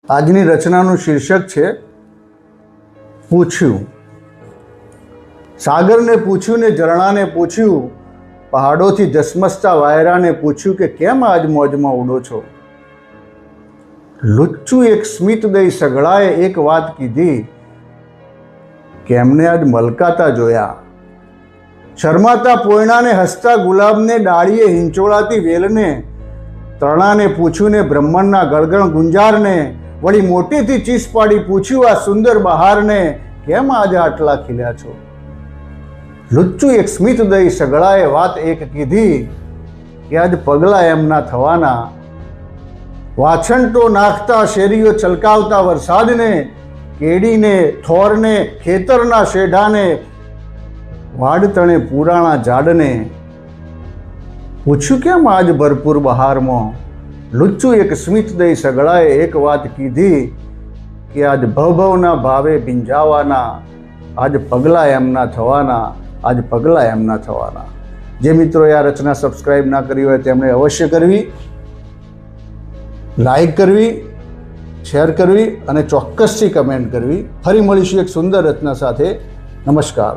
આજની રચનાનું શીર્ષક છે પૂછ્યું. સાગરને પૂછ્યું ને ઝરણાને પૂછ્યું, પહાડોથી ધસમસતા વાયરાને પૂછ્યું કે કેમ આજ મોજમાં ઉડો છો. લુચ્ચું એક સ્મિત દઈ સઘળાએ એક વાત કીધી કે એમને આજ મલકાતા જોયા. શરમાતા પોયણાને હસતા ગુલાબને ડાળીએ હિંચોળાતી વેલને, તરણાને પૂછ્યું ને બ્રહ્માંડના ગળગણ ગુંજારને, વળી મોટેથી ચીસ પાડી પૂછ્યું આ સુંદર બહારને કેમ આજે આટલા ખીલ્યા છો. લુચ્ચું એક સ્મિત દઈ સઘળાએ વાત એક કીધી કે આજ પગલા એમના થવાના. વાછંટો નાખતા શેરીઓ છલકાવતા વરસાદને, કેડીને થોરને ખેતરના શેઢાને, વાડતણે પુરાણા ઝાડને પૂછ્યું કેમ આજ ભરપૂર બહારમાં. લુચ્ચું એક સ્મિત દઈ સઘળાએ એક વાત કીધી કે આજ ભવભવના ભાવે ભીંજાવાના, આજ પગલા એમના થવાના, આજ પગલા એમના થવાના. જે મિત્રોએ આ રચના સબસ્ક્રાઇબ ના કરી હોય તેમણે અવશ્ય કરવી, લાઈક કરવી, શેર કરવી અને ચોક્કસથી કમેન્ટ કરવી. ફરી મળીશું એક સુંદર રચના સાથે. નમસ્કાર.